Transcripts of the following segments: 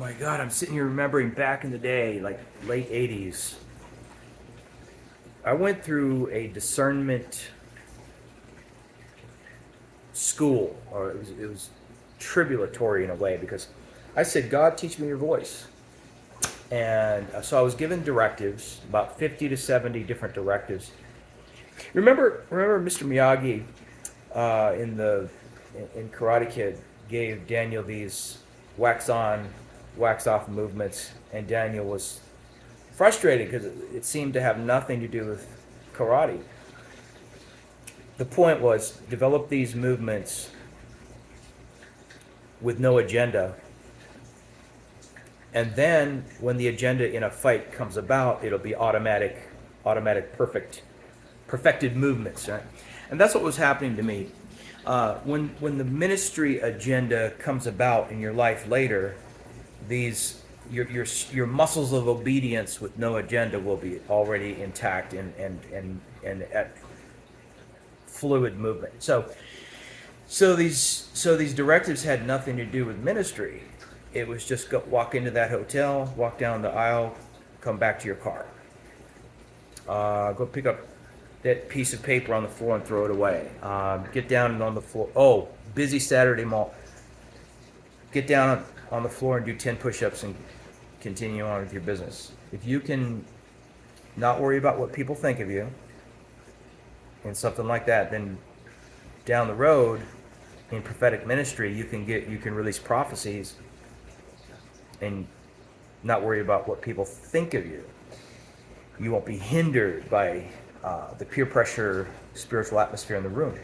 my God, I'm sitting here remembering back in the day, like late 80s. I went through a discernment school, or it was tribulatory in a way, because I said, God, teach me your voice. And so I was given directives, about 50 to 70 different directives. Remember Mr. Miyagi in Karate Kid gave Daniel these wax on, wax off movements, and Daniel was frustrated because it seemed to have nothing to do with karate. The point was develop these movements with no agenda, and then when the agenda in a fight comes about, it'll be automatic, perfected movements, right? And that's what was happening to me. When the ministry agenda comes about in your life later, these your muscles of obedience with no agenda will be already intact and at fluid movement. So these directives had nothing to do with ministry. It was just walk into that hotel, walk down the aisle, come back to your car. Go pick up that piece of paper on the floor and throw it away. Get down on the floor. Oh, busy Saturday mall. Get down on the floor and do 10 push-ups and continue on with your business. If you can not worry about what people think of you and something like that, then down the road in prophetic ministry, you can release prophecies and not worry about what people think of you. You won't be hindered by the peer pressure spiritual atmosphere in the room.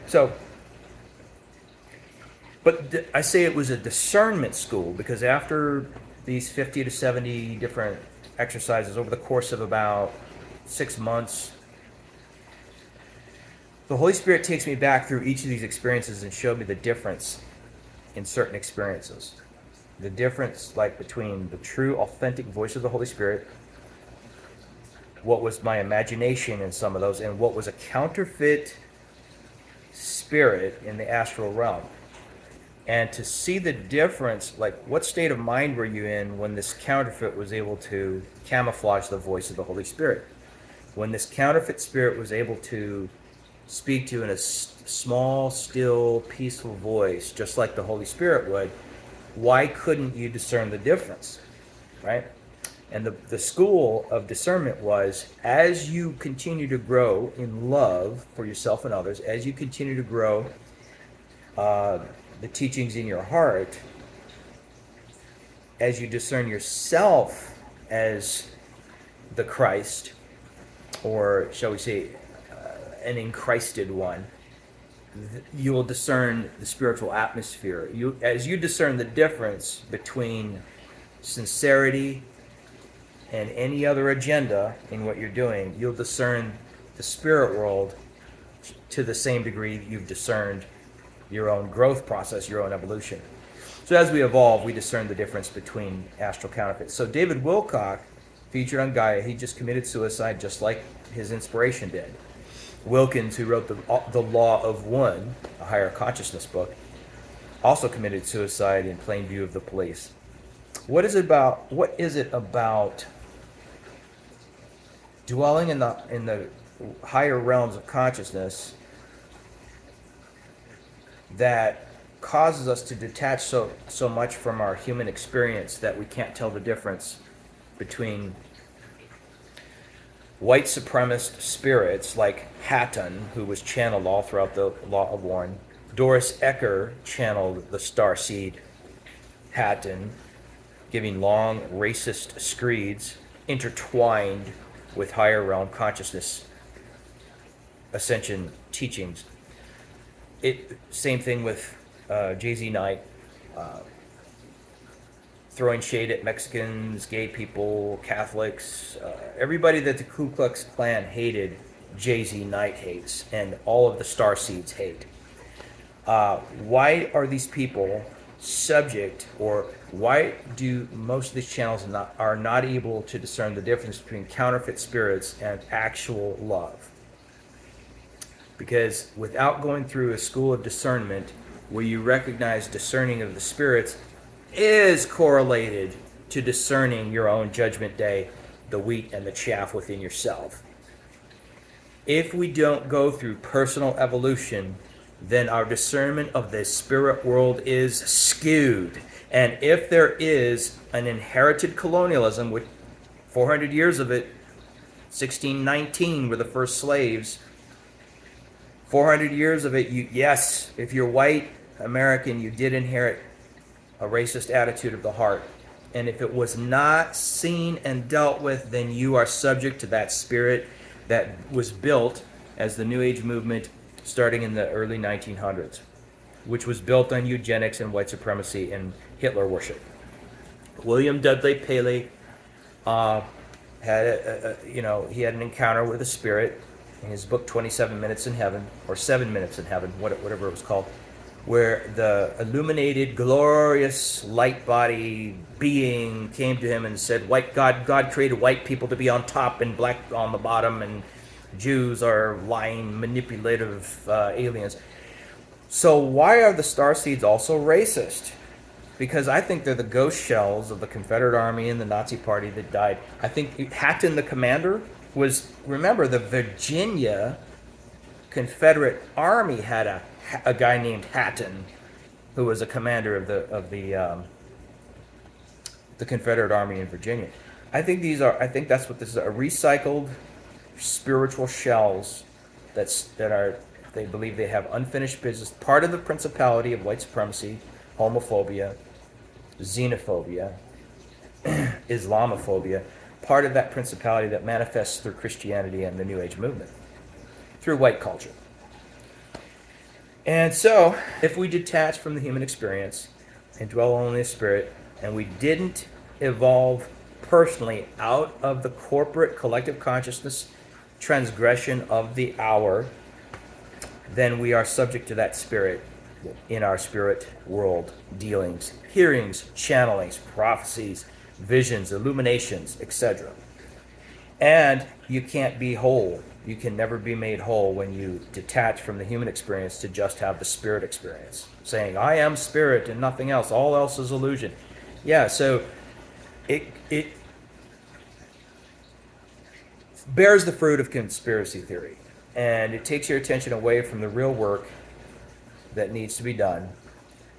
But I say it was a discernment school because after these 50 to 70 different exercises over the course of about 6 months, the Holy Spirit takes me back through each of these experiences and showed me the difference in certain experiences. The difference like between the true, authentic voice of the Holy Spirit, what was my imagination in some of those, and what was a counterfeit spirit in the astral realm. And to see the difference, like what state of mind were you in when this counterfeit was able to camouflage the voice of the Holy Spirit? When this counterfeit spirit was able to speak to you in a small, still, peaceful voice, just like the Holy Spirit would, why couldn't you discern the difference, right? And the school of discernment was, as you continue to grow in love for yourself and others, as you continue to grow the teachings in your heart, as you discern yourself as the Christ, or shall we say, an enchristed one, you will discern the spiritual atmosphere. As you discern the difference between sincerity and any other agenda in what you're doing, you'll discern the spirit world to the same degree that you've discerned your own growth process, your own evolution. So as we evolve, we discern the difference between astral counterfeits. So David Wilcock, featured on Gaia, he just committed suicide just like his inspiration did. Wilkins, who wrote the Law of One, a higher consciousness book, also committed suicide in plain view of the police. What is it about dwelling in the higher realms of consciousness that causes us to detach so much from our human experience that we can't tell the difference between white supremacist spirits like Hatton, who was channeled all throughout the Law of One. Doris Ecker channeled the starseed Hatton, giving long racist screeds intertwined with higher realm consciousness ascension teachings. Same thing with Jay-Z Knight, throwing shade at Mexicans, gay people, Catholics, everybody that the Ku Klux Klan hated, Jay-Z Knight hates, and all of the starseeds hate. Why are these people subject, or why do most of these channels are not able to discern the difference between counterfeit spirits and actual love? Because without going through a school of discernment where you recognize discerning of the spirits is correlated to discerning your own judgment day, the wheat and the chaff within yourself. If we don't go through personal evolution, then our discernment of the spirit world is skewed. And if there is an inherited colonialism, with 400 years of it, 1619 were the first slaves, 400 years of it, yes, if you're white American, you did inherit a racist attitude of the heart. And if it was not seen and dealt with, then you are subject to that spirit that was built as the New Age movement starting in the early 1900s, which was built on eugenics and white supremacy and Hitler worship. William Dudley Paley had he had an encounter with a spirit in his book 27 Minutes in Heaven, or 7 Minutes in Heaven, whatever it was called, where the illuminated, glorious, light body being came to him and said, God created white people to be on top and black on the bottom, and Jews are lying, manipulative aliens. So why are the starseeds also racist? Because I think they're the ghost shells of the Confederate Army and the Nazi Party that died. I think Hatton, the commander, was, remember, the Virginia Confederate Army had a guy named Hatton, who was a commander of the Confederate Army in Virginia. I think that's what this is, a recycled spiritual shells they believe they have unfinished business, part of the principality of white supremacy, homophobia, xenophobia, Islamophobia, part of that principality that manifests through Christianity and the New Age movement, through white culture. And so, if we detach from the human experience and dwell only in the spirit, and we didn't evolve personally out of the corporate collective consciousness transgression of the hour, then we are subject to that spirit in our spirit world dealings, hearings, channelings, prophecies, visions, illuminations, etc. And you can't be whole. You can never be made whole when you detach from the human experience to just have the spirit experience, saying, I am spirit and nothing else. All else is illusion. Yeah, so it bears the fruit of conspiracy theory. And it takes your attention away from the real work that needs to be done.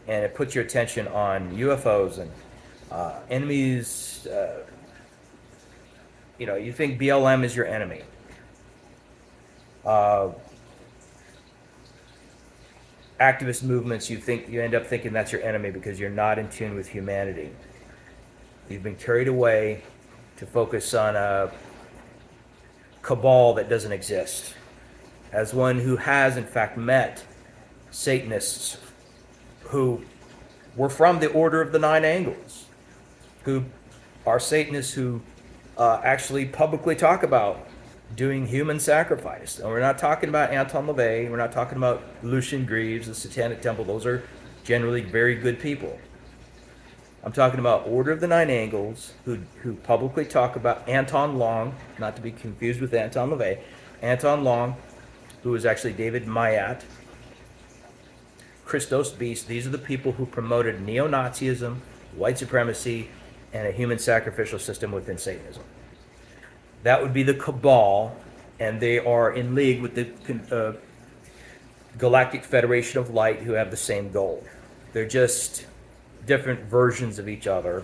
And it puts your attention on UFOs and enemies. You think BLM is your enemy. Activist movements, you end up thinking that's your enemy because you're not in tune with humanity. You've been carried away to focus on a cabal that doesn't exist. As one who has in fact met Satanists who were from the Order of the Nine Angles, who are Satanists who actually publicly talk about doing human sacrifice. And we're not talking about Anton LaVey, we're not talking about Lucian Greaves, the Satanic Temple. Those are generally very good people. I'm talking about Order of the Nine Angles, who publicly talk about Anton Long, not to be confused with Anton LaVey. Anton Long, who is actually David Mayat, Christos Beast. These are the people who promoted neo-Nazism, white supremacy, and a human sacrificial system within Satanism. That would be the cabal, and they are in league with the Galactic Federation of Light, who have the same goal. They're just different versions of each other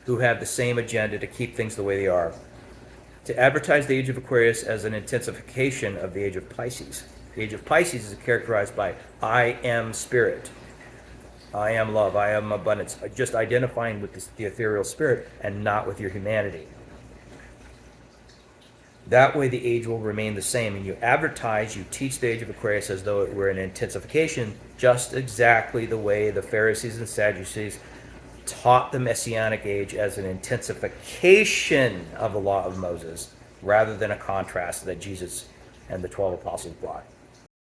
who have the same agenda to keep things the way they are. To advertise the age of Aquarius as an intensification of the age of Pisces. The age of Pisces is characterized by I am spirit, I am love, I am abundance, just identifying with the ethereal spirit and not with your humanity. That way the age will remain the same, and you teach the age of Aquarius as though it were an intensification, just exactly the way the Pharisees and Sadducees taught the Messianic age as an intensification of the law of Moses, rather than a contrast that Jesus and the 12 apostles brought.